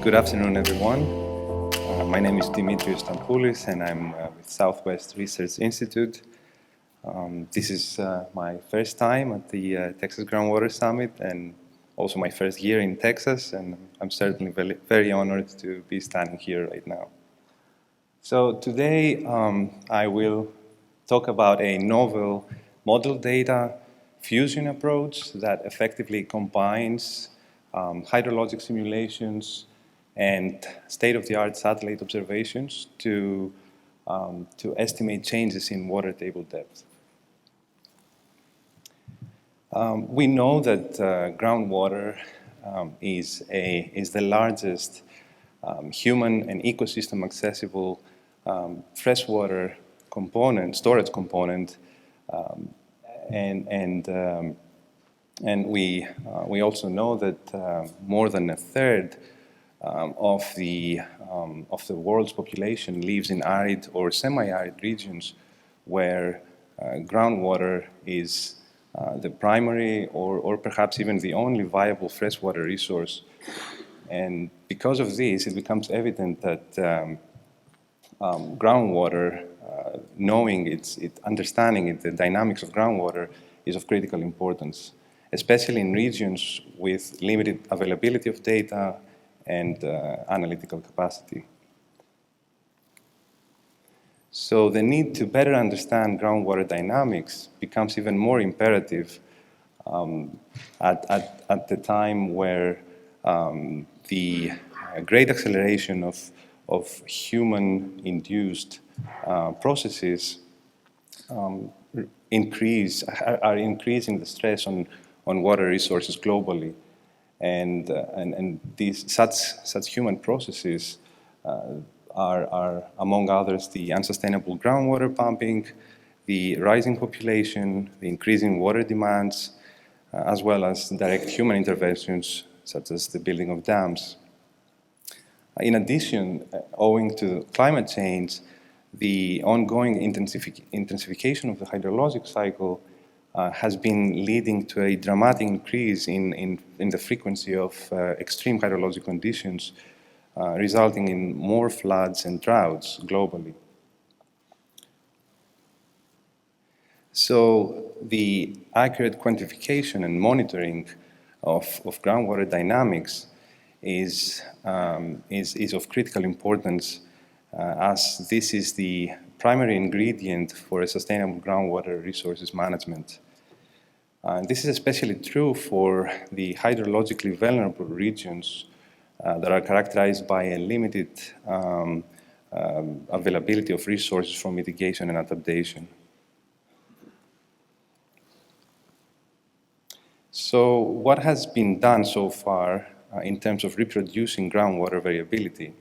Good afternoon, everyone. My name is Dimitrios Stampoulis, and I'm with Southwest Research Institute. This is my first time at the Texas Groundwater Summit, and also my first year in Texas, and I'm certainly very honored to be standing here right now. So today, I will talk about a novel model data fusion approach that effectively combines hydrologic simulations and state-of-the-art satellite observations to estimate changes in water table depth. We know that groundwater is the largest human and ecosystem accessible freshwater component, storage component, and we also know that more than a third of the world's population lives in arid or semi-arid regions where groundwater is the primary or perhaps even the only viable freshwater resource. And because of this, it becomes evident that groundwater, understanding the dynamics of groundwater is of critical importance, especially in regions with limited availability of data and analytical capacity. So the need to better understand groundwater dynamics becomes even more imperative at the time where the great acceleration of human-induced processes are increasing the stress on water resources globally. And such human processes are, among others, the unsustainable groundwater pumping, the rising population, the increasing water demands, as well as direct human interventions, such as the building of dams. In addition, owing to climate change, the ongoing intensification of the hydrologic cycle has been leading to a dramatic increase in the frequency of extreme hydrologic conditions, resulting in more floods and droughts globally. So the accurate quantification and monitoring of groundwater dynamics is of critical importance as this is the primary ingredient for a sustainable groundwater resources management. This is especially true for the hydrologically vulnerable regions that are characterized by a limited availability of resources for mitigation and adaptation. So what has been done so far in terms of reproducing groundwater variability?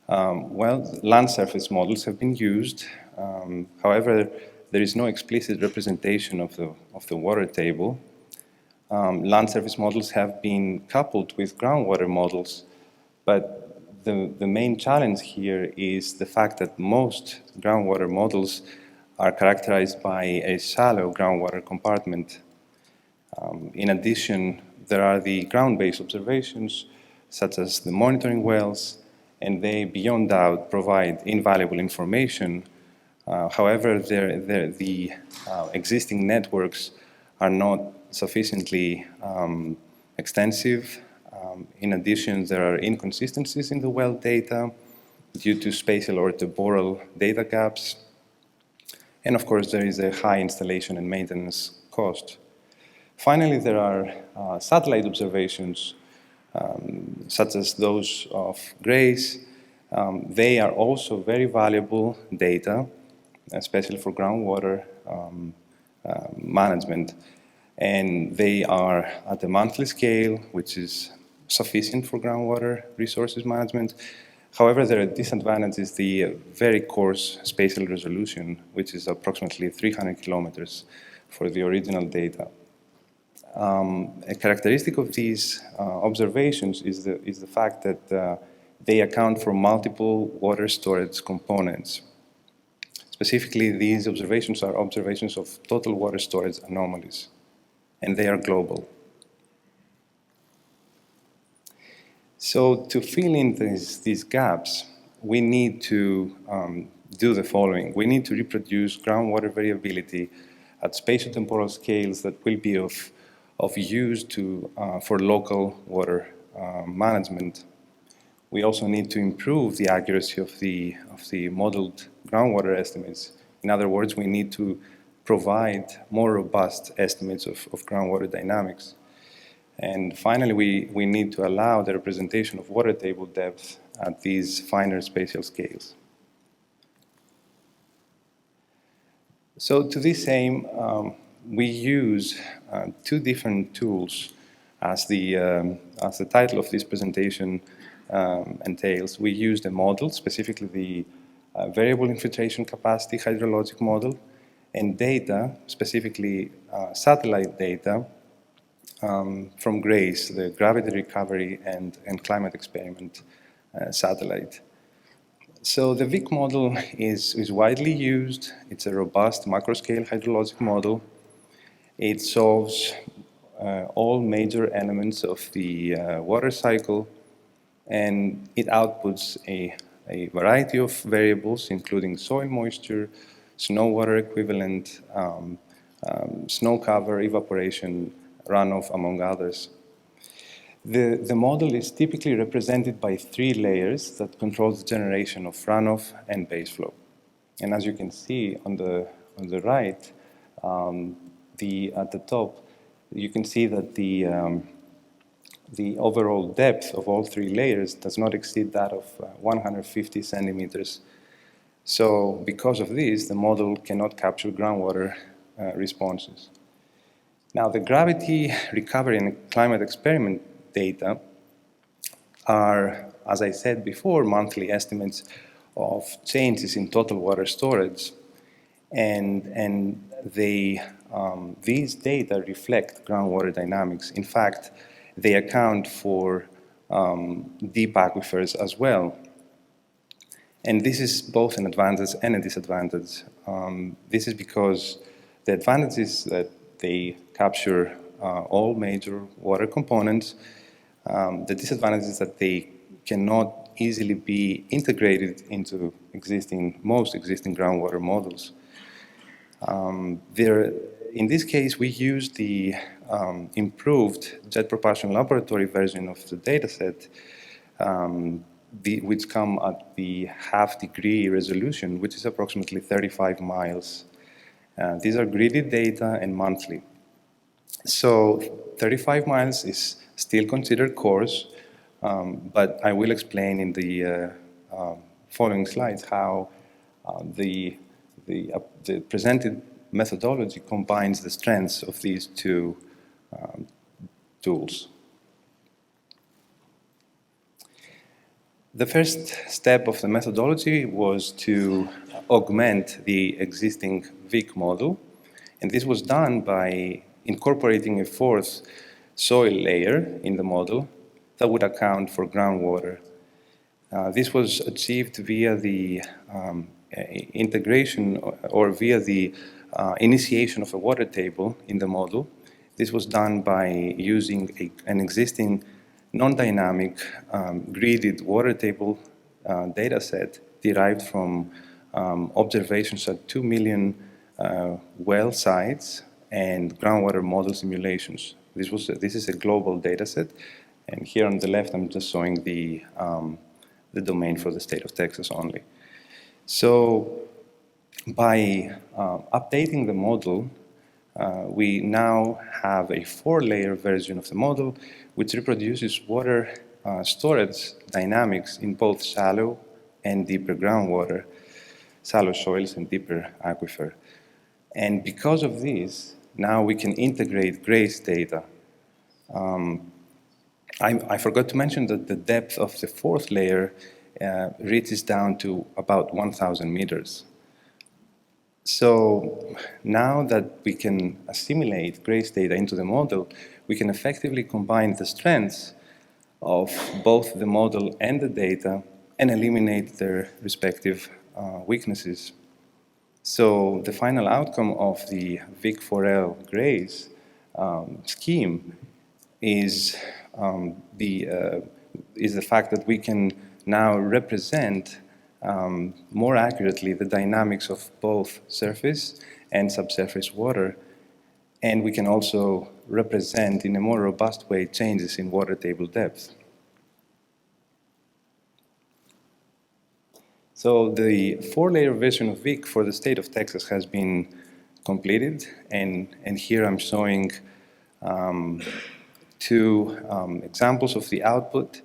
Well, land surface models have been used. However, there is no explicit representation of the water table. Land surface models have been coupled with groundwater models, but the main challenge here is the fact that most groundwater models are characterized by a shallow groundwater compartment. In addition, there are the ground-based observations, such as the monitoring wells, and they, beyond doubt, provide invaluable information. However, the existing networks are not sufficiently extensive. In addition, there are inconsistencies in the well data due to spatial or temporal data gaps. And of course, there is a high installation and maintenance cost. Finally, there are satellite observations, such as those of GRACE. They are also very valuable data, especially for groundwater management. And they are at a monthly scale, which is sufficient for groundwater resources management. However, their disadvantage is the very coarse spatial resolution, which is approximately 300 kilometers for the original data. A characteristic of these observations is the fact that they account for multiple water storage components. Specifically, these observations are observations of total water storage anomalies, and they are global. So to fill in these gaps, we need to do the following. We need to reproduce groundwater variability at spatiotemporal scales that will be of use for local water management. We also need to improve the accuracy of the modeled groundwater estimates. In other words, we need to provide more robust estimates of groundwater dynamics. And finally, we need to allow the representation of water table depth at these finer spatial scales. So to this aim, we use two different tools as the title of this presentation entails. We use a model, specifically the variable infiltration capacity hydrologic model, and data, specifically satellite data, from GRACE, the Gravity Recovery and Climate Experiment satellite. So the VIC model is widely used. It's a robust macro-scale hydrologic model. It solves all major elements of the water cycle, and it outputs a variety of variables, including soil moisture, snow water equivalent, snow cover, evaporation, runoff, among others. The model is typically represented by three layers that control the generation of runoff and base flow. And as you can see on the right, at the top, you can see that the overall depth of all three layers does not exceed that of 150 centimeters. So because of this, the model cannot capture groundwater responses. Now, the gravity recovery and climate experiment data are, as I said before, monthly estimates of changes in total water storage. And these data reflect groundwater dynamics. In fact, they account for deep aquifers as well. And this is both an advantage and a disadvantage. This is because the advantage is that they capture all major water components. The disadvantage is that they cannot easily be integrated into most existing groundwater models. In this case, we use the improved jet propulsion laboratory version of the dataset, which come at the half-degree resolution, which is approximately 35 miles. These are gridded data and monthly. So 35 miles is still considered coarse, but I will explain in the following slides how the presented methodology combines the strengths of these two tools. The first step of the methodology was to augment the existing VIC model, and this was done by incorporating a fourth soil layer in the model that would account for groundwater. This was achieved via the integration or via the initiation of a water table in the model. This was done by using an existing non-dynamic gridded water table data set derived from observations at 2 million well sites and groundwater model simulations. This is a global data set, and here on the left I'm just showing the domain for the state of Texas only. So by updating the model, we now have a 4-layer version of the model which reproduces water storage dynamics in both shallow and deeper groundwater, shallow soils and deeper aquifer. And because of this, now we can integrate GRACE data. I forgot to mention that the depth of the 4th layer reaches down to about 1,000 meters. So now that we can assimilate GRACE data into the model, we can effectively combine the strengths of both the model and the data and eliminate their respective weaknesses. So the final outcome of the VIC4L GRACE scheme is is the fact that we can now represent more accurately the dynamics of both surface and subsurface water. And we can also represent in a more robust way changes in water table depth. So the 4-layer version of VIC for the state of Texas has been completed, and here I'm showing two examples of the output.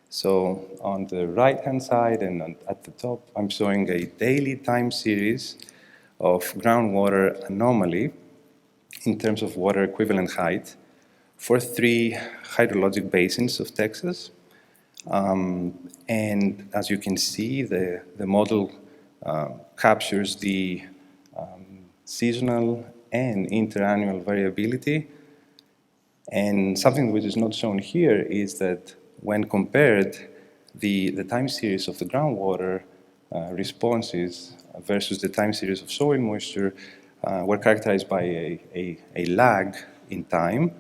So on the right-hand side and at the top, I'm showing a daily time series of groundwater anomaly in terms of water equivalent height for 3 hydrologic basins of Texas. And as you can see, the model captures the seasonal and interannual variability. And something which is not shown here is that when compared, the time series of the groundwater responses versus the time series of soil moisture were characterized by a lag in time,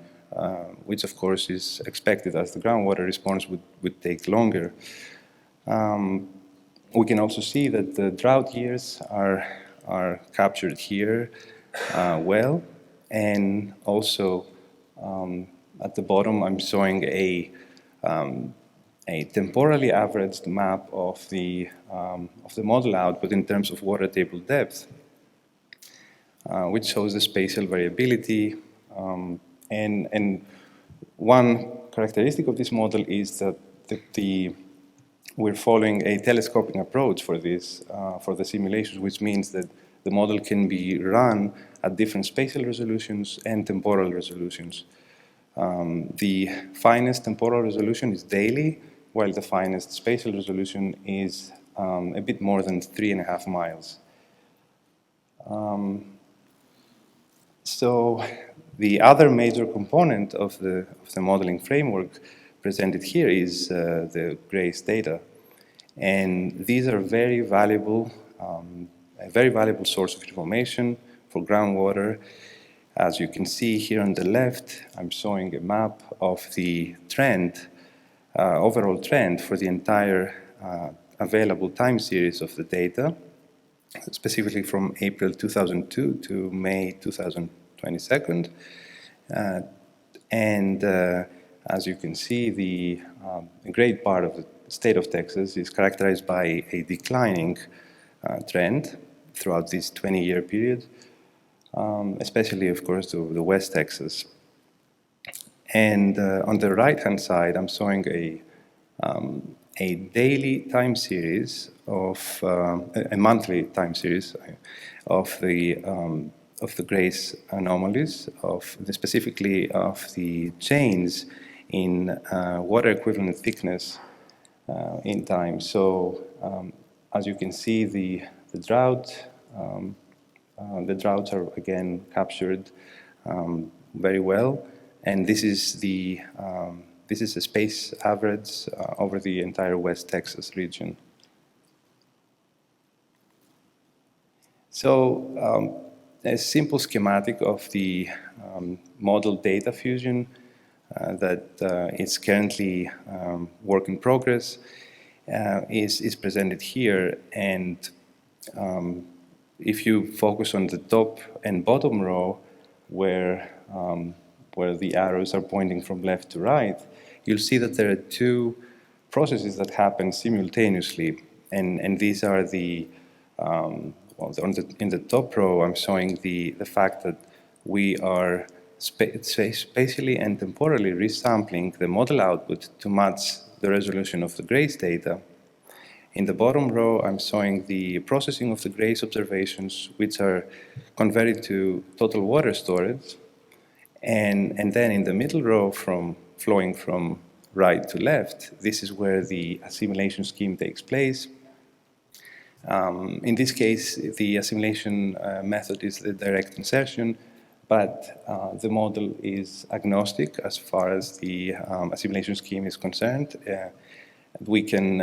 which of course is expected as the groundwater response would take longer. We can also see that the drought years are captured here well, and also at the bottom I'm showing a temporally averaged map of the model output in terms of water table depth, which shows the spatial variability. And one characteristic of this model is that we're following a telescoping approach for this, for the simulations, which means that the model can be run at different spatial resolutions and temporal resolutions. The finest temporal resolution is daily, while the finest spatial resolution is a bit more than 3.5 miles. So the other major component of the modeling framework presented here is the GRACE data. And these are a very valuable source of information for groundwater. As you can see here on the left, I'm showing a map of the trend, overall trend for the entire available time series of the data, specifically from April 2002 to May 2022. As you can see, a great part of the state of Texas is characterized by a declining trend throughout this 20-year period, especially, of course, to the West Texas. And on the right-hand side, I'm showing a daily time series of a monthly time series of the GRACE anomalies, specifically of the change in water equivalent thickness in time. So as you can see, the droughts are again captured very well, and this is a space average over the entire West Texas region. So a simple schematic of the model data fusion that is currently work in progress is presented here. And if you focus on the top and bottom row, where the arrows are pointing from left to right, you'll see that there are two processes that happen simultaneously. And these are in the top row, I'm showing the fact that we are spatially and temporally resampling the model output to match the resolution of the GRACE data. In the bottom row, I'm showing the processing of the GRACE observations, which are converted to total water storage. And then in the middle row, flowing from right to left, this is where the assimilation scheme takes place. In this case, the assimilation method is the direct insertion, but the model is agnostic as far as the assimilation scheme is concerned. We can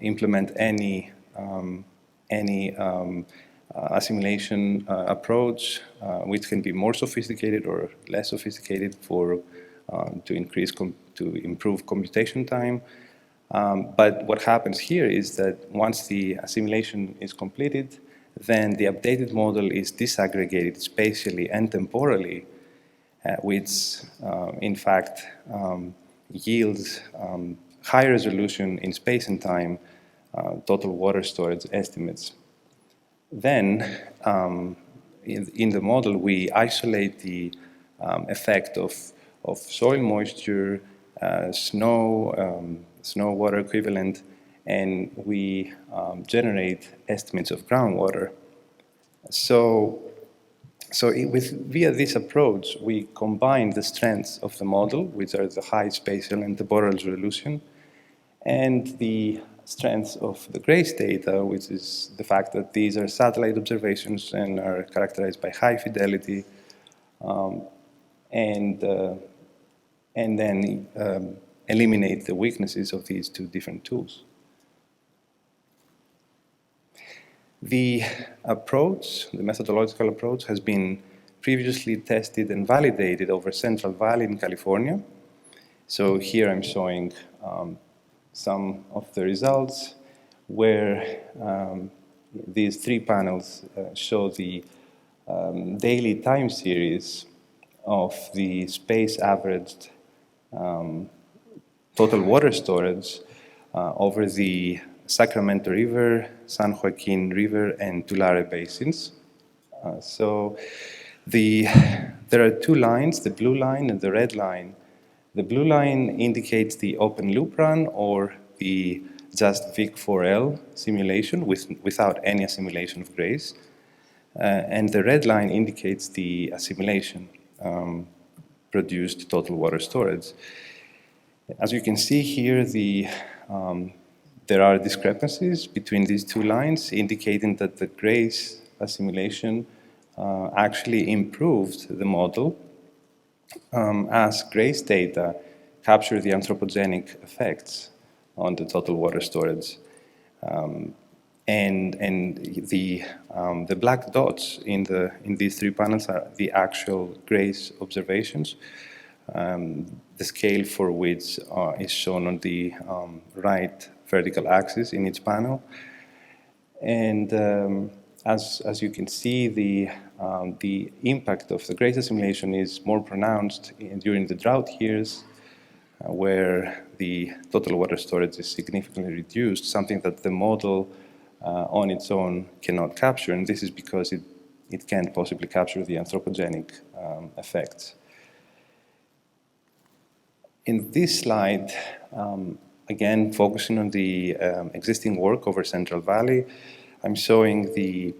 implement any assimilation approach, which can be more sophisticated or less sophisticated to improve computation time. But what happens here is that once the assimilation is completed, then the updated model is disaggregated spatially and temporally, which in fact yields high resolution in space and time total water storage estimates. Then, in the model, we isolate the effect of soil moisture, snow water equivalent, and we generate estimates of groundwater. Via this approach, we combine the strengths of the model, which are the high spatial and temporal resolution, and the strengths of the GRACE data, which is the fact that these are satellite observations and are characterized by high fidelity, and then eliminate the weaknesses of these two different tools. The approach, the methodological approach, has been previously tested and validated over Central Valley in California. So here I'm showing some of the results where these three panels show the daily time series of the space averaged total water storage over the Sacramento River, San Joaquin River, and Tulare basins. There are two lines, the blue line and the red line. The blue line indicates the open loop run or the just VIC4L simulation without any assimilation of GRACE. And the red line indicates the assimilation produced total water storage. As you can see here, there are discrepancies between these two lines, indicating that the GRACE assimilation actually improved the model as GRACE data capture the anthropogenic effects on the total water storage. And the black dots in these three panels are the actual GRACE observations, the scale for which is shown on the right vertical axis in each panel. And as you can see, the impact of the GRACE assimilation is more pronounced during the drought years, where the total water storage is significantly reduced, something that the model on its own cannot capture, and this is because it can't possibly capture the anthropogenic effects. In this slide, again, focusing on the existing work over Central Valley, I'm showing the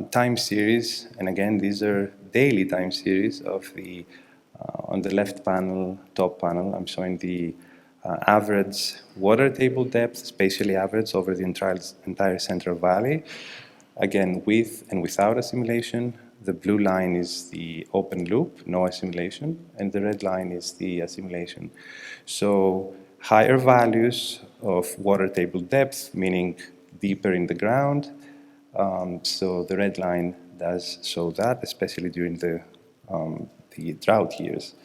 time series, and again, these are daily time series of the, on the left panel, top panel, I'm showing the average water table depth, spatially average over the entire Central Valley, again, with and without assimilation. The blue line is the open loop, no assimilation, and the red line is the assimilation. So higher values of water table depth, meaning deeper in the ground. So the red line does show that, especially during the drought years.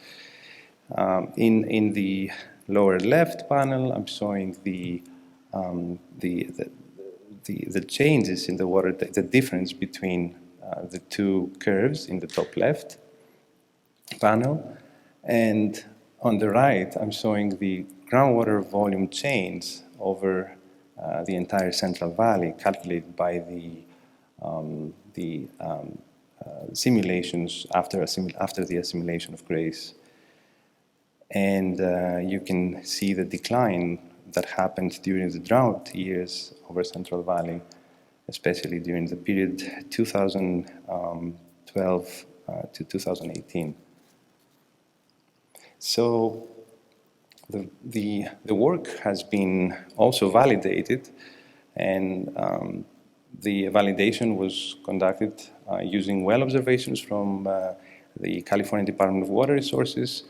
In the lower left panel, I'm showing the changes in the water, the difference between the two curves in the top left panel. And on the right, I'm showing the groundwater volume change over the entire Central Valley, calculated by the simulations after the assimilation of GRACE. And you can see the decline that happened during the drought years over Central Valley, especially during the period 2012 to 2018. So the work has been also validated, and the validation was conducted using well observations from the California Department of Water Resources.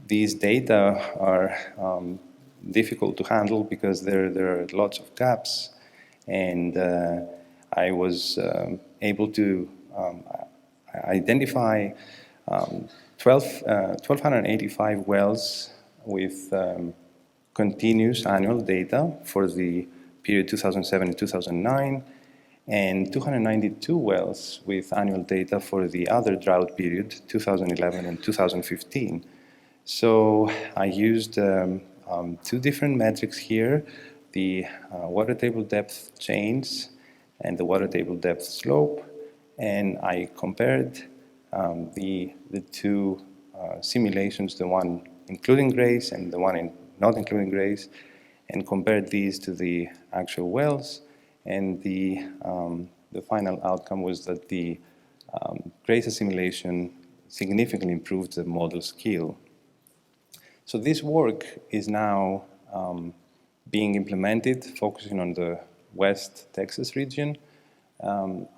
These data are difficult to handle because there are lots of gaps, and I was able to identify 1,285 wells with continuous annual data for the period 2007 and 2009, and 292 wells with annual data for the other drought period, 2011 and 2015. So I used two different metrics here, the water table depth change and the water table depth slope, and I compared the two simulations, the one including grace and the one not including grace, and compared these to the actual wells, and the final outcome was that the grace assimilation significantly improved the model skill. So this work is now being implemented, focusing on the West Texas region.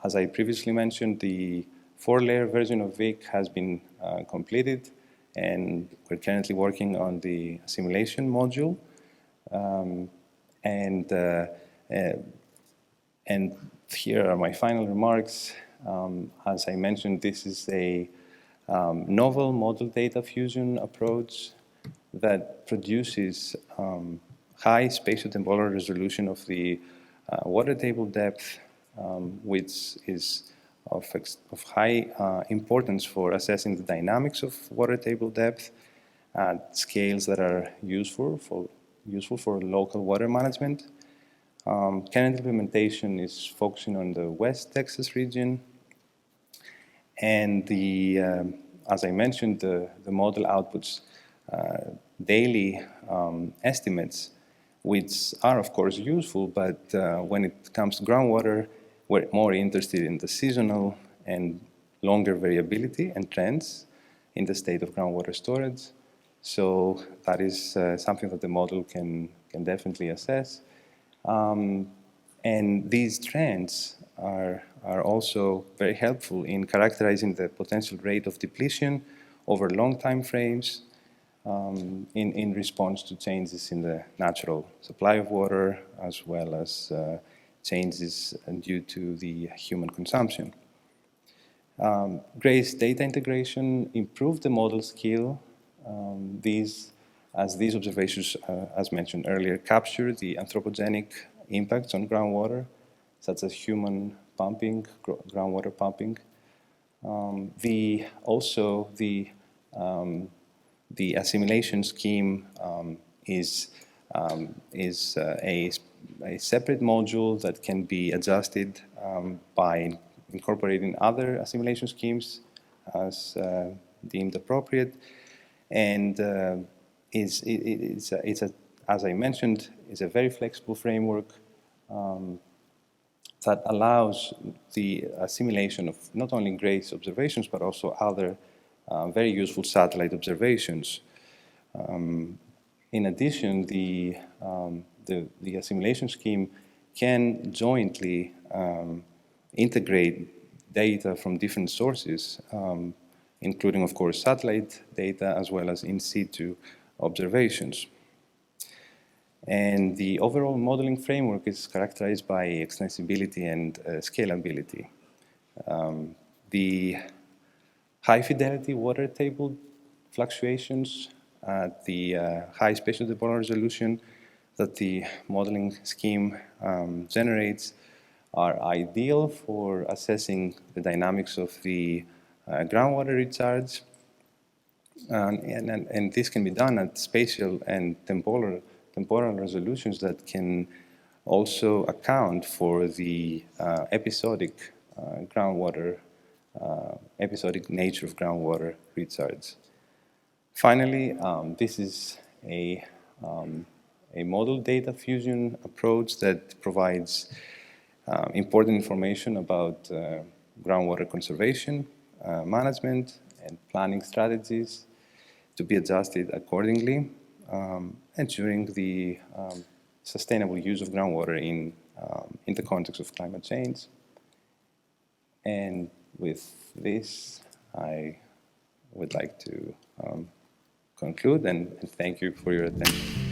As I previously mentioned, the 4-layer version of VIC has been completed, and we're currently working on the assimilation module. And here are my final remarks. As I mentioned, this is a novel model data fusion approach that produces high spatiotemporal resolution of the water table depth, which is of high importance for assessing the dynamics of water table depth at scales that are useful for local water management. Current implementation is focusing on the West Texas region, and as I mentioned, the model outputs daily estimates, which are of course useful, but when it comes to groundwater, we're more interested in the seasonal and longer variability and trends in the state of groundwater storage. So that is something that the model can definitely assess. And these trends are also very helpful in characterizing the potential rate of depletion over long time frames in response to changes in the natural supply of water, as well as changes due to the human consumption. GRACE data integration improved the model skill. These observations, as mentioned earlier, capture the anthropogenic impacts on groundwater, such as human pumping, groundwater pumping. The assimilation scheme is a separate module that can be adjusted by incorporating other assimilation schemes as deemed appropriate. And as I mentioned, it's a very flexible framework that allows the assimilation of not only GRACE observations, but also other very useful satellite observations. In addition, the assimilation scheme can jointly integrate data from different sources, including, of course, satellite data as well as in situ observations. And the overall modeling framework is characterized by extensibility and scalability. The high-fidelity water table fluctuations at the high spatiotemporal resolution that the modeling scheme generates are ideal for assessing the dynamics of the groundwater recharge. And this can be done at spatial and temporal resolutions that can also account for the episodic nature of groundwater recharge. Finally, this is a model data fusion approach that provides important information about groundwater conservation, management, and planning strategies to be adjusted accordingly, ensuring the sustainable use of groundwater in the context of climate change. And with this, I would like to conclude and thank you for your attention.